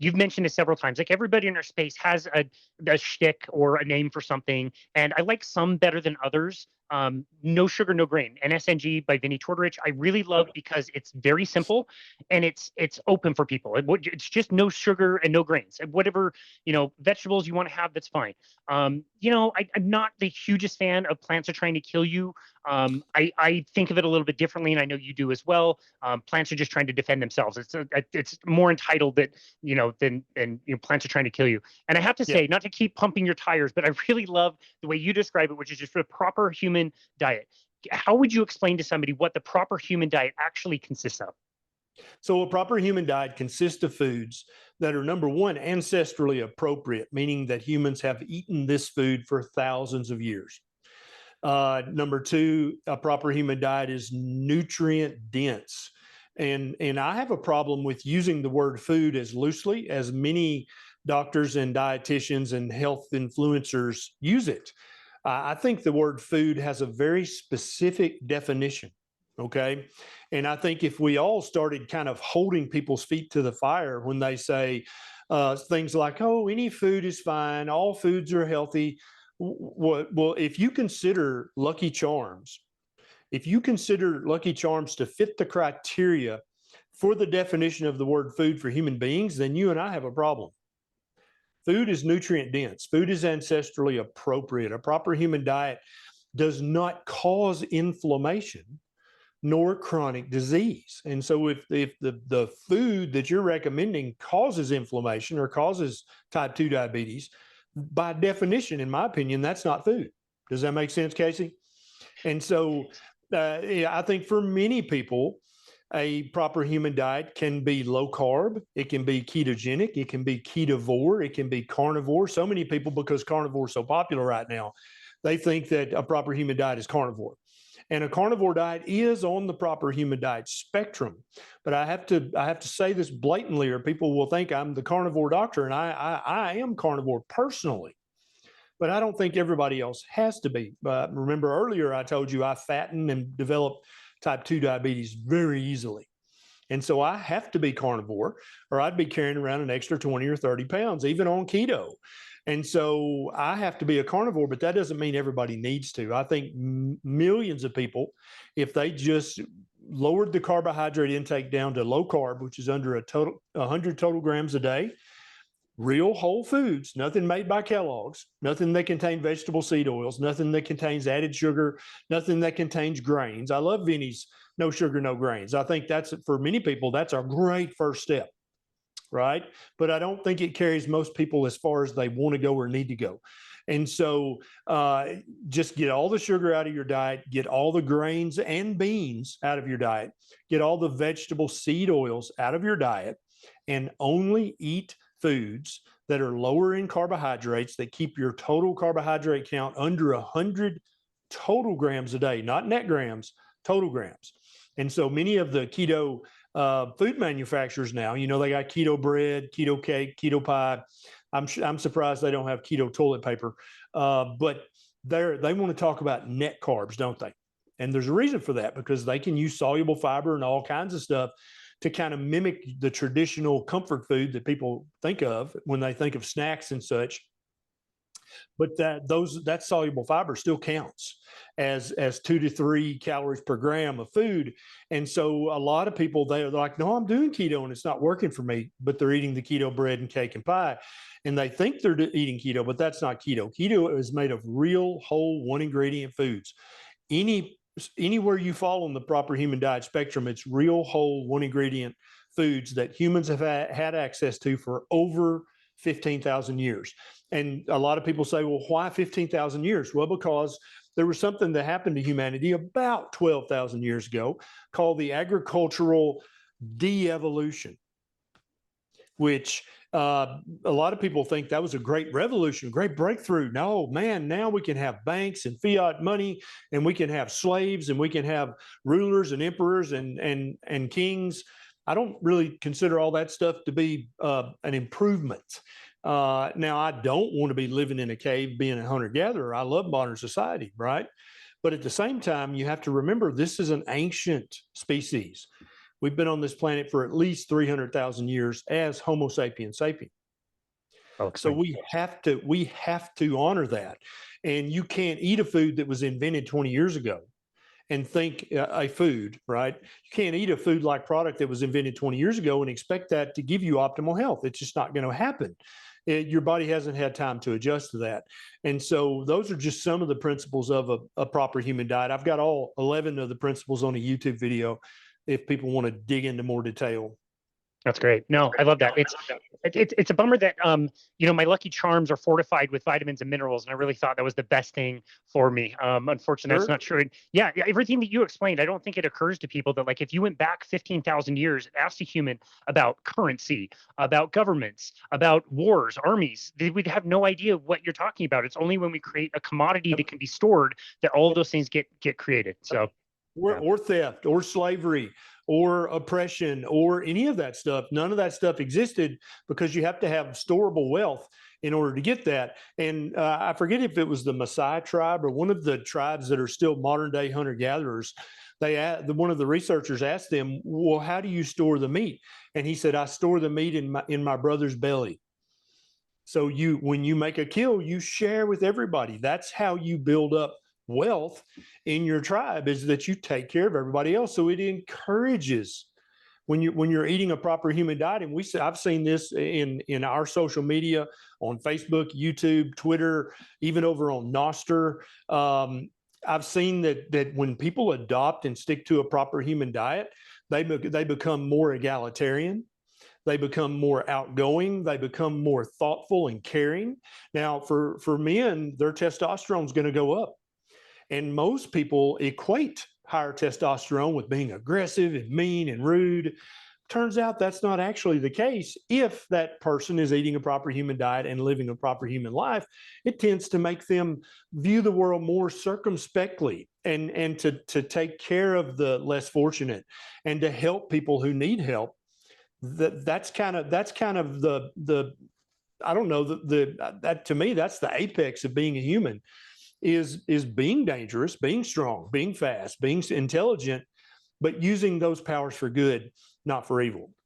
you've mentioned it several times. Like everybody in our space has a shtick or a name for something, and I like some better than others. No Sugar, No Grain, NSNG by Vinnie Tortorich. I really love because it's very simple and it's open for people. It's just no sugar and no grains. And whatever vegetables you want to have, that's fine. I'm not the hugest fan of plants are trying to kill you. I think of it a little bit differently, and I know you do as well. Plants are just trying to defend themselves. It's more entitled that than plants are trying to kill you. And I have to Yeah. say, not to keep pumping your tires, but I really love the way you describe it, which is just a proper human diet. How would you explain to somebody what the proper human diet actually consists of? So a proper human diet consists of foods that are, number one, ancestrally appropriate, meaning that humans have eaten this food for thousands of years. Number two, a proper human diet is nutrient dense. And I have a problem with using the word food as loosely as many doctors and dietitians and health influencers use it. I think the word food has a very specific definition. Okay. And I think if we all started kind of holding people's feet to the fire when they say things like, oh, any food is fine, all foods are healthy. Well, if you consider Lucky Charms, if you consider Lucky Charms to fit the criteria for the definition of the word food for human beings, then you and I have a problem. Food is nutrient dense. Food is ancestrally appropriate. A proper human diet does not cause inflammation nor chronic disease. And so if the food that you're recommending causes inflammation or causes type 2 diabetes, by definition, in my opinion, that's not food. Does that make sense, Casey? And so yeah, I think for many people, a proper human diet can be low carb, it can be ketogenic, it can be ketovore, it can be carnivore. So many people, because carnivore is so popular right now, they think that a proper human diet is carnivore. And a carnivore diet is on the proper human diet spectrum. But I have to say this blatantly, or people will think I'm the carnivore doctor, and I am carnivore personally. But I don't think everybody else has to be. Remember earlier I told you I fatten and develop type 2 diabetes very easily. And so I have to be carnivore, or I'd be carrying around an extra 20 or 30 pounds, even on keto. And so I have to be a carnivore, but that doesn't mean everybody needs to. I think millions of people, if they just lowered the carbohydrate intake down to low carb, which is under 100 total grams a day, real whole foods, nothing made by Kellogg's, nothing that contains vegetable seed oils, nothing that contains added sugar, nothing that contains grains. I love Vinnie's no sugar, no grains. I think that's, for many people, that's a great first step, right? But I don't think it carries most people as far as they want to go or need to go. And so just get all the sugar out of your diet, get all the grains and beans out of your diet, get all the vegetable seed oils out of your diet, and only eat foods that are lower in carbohydrates, that keep your total carbohydrate count under 100 total grams a day, not net grams, total grams. And so many of the keto food manufacturers now, they got keto bread, keto cake, keto pie. I'm surprised they don't have keto toilet paper, but they want to talk about net carbs, don't they? And there's a reason for that, because they can use soluble fiber and all kinds of stuff to kind of mimic the traditional comfort food that people think of when they think of snacks and such. But that soluble fiber still counts as 2 to 3 calories per gram of food. And so a lot of people, they're like, no, I'm doing keto and it's not working for me, but they're eating the keto bread and cake and pie. And they think they're eating keto, but that's not keto. Keto is made of real whole one ingredient foods. Anywhere you fall on the proper human diet spectrum, it's real whole one ingredient foods that humans have had access to for over 15,000 years. And a lot of people say, well, why 15,000 years? Well, because there was something that happened to humanity about 12,000 years ago called the agricultural de-evolution, which a lot of people think that was a great revolution, great breakthrough. No, man, now we can have banks and fiat money, and we can have slaves, and we can have rulers and emperors and kings. I don't really consider all that stuff to be an improvement. Now, I don't want to be living in a cave being a hunter-gatherer. I love modern society, right? But at the same time, you have to remember this is an ancient species. We've been on this planet for at least 300,000 years as Homo sapiens sapiens. I'll So explain. we have to honor that. And you can't eat a food that was invented 20 years ago and think a food, right? You can't eat a food like product that was invented 20 years ago and expect that to give you optimal health. It's just not going to happen. Your body hasn't had time to adjust to that. And so those are just some of the principles of a proper human diet. I've got all 11 of the principles on a YouTube video if people want to dig into more detail. That's great. No, I love that. It's a bummer that my Lucky Charms are fortified with vitamins and minerals, and I really thought that was the best thing for me. Unfortunately, that's Sure. not true. And yeah, everything that you explained, I don't think it occurs to people that like if you went back 15,000 years and asked a human about currency, about governments, about wars, armies, they would have no idea what you're talking about. It's only when we create a commodity that can be stored that all of those things get created. So Or theft or slavery or oppression or any of that stuff. None of that stuff existed because you have to have storable wealth in order to get that. And I forget if it was the Maasai tribe or one of the tribes that are still modern day hunter gatherers. One of the researchers asked them, "Well, how do you store the meat?" And he said, "I store the meat in my brother's belly." So when you make a kill, you share with everybody. That's how you build up wealth in your tribe, is that you take care of everybody else. So it encourages when you're eating a proper human diet. And I've seen this in our social media on Facebook, YouTube, Twitter, even over on Noster. I've seen that when people adopt and stick to a proper human diet, they become more egalitarian. They become more outgoing. They become more thoughtful and caring. Now, for men, their testosterone is going to go up. And most people equate higher testosterone with being aggressive and mean and rude. Turns out that's not actually the case. If that person is eating a proper human diet and living a proper human life, it tends to make them view the world more circumspectly and to take care of the less fortunate and to help people who need help. That's kind of the I don't know, that to me, that's the apex of being a human, is being dangerous, being strong, being fast, being intelligent, but using those powers for good, not for evil.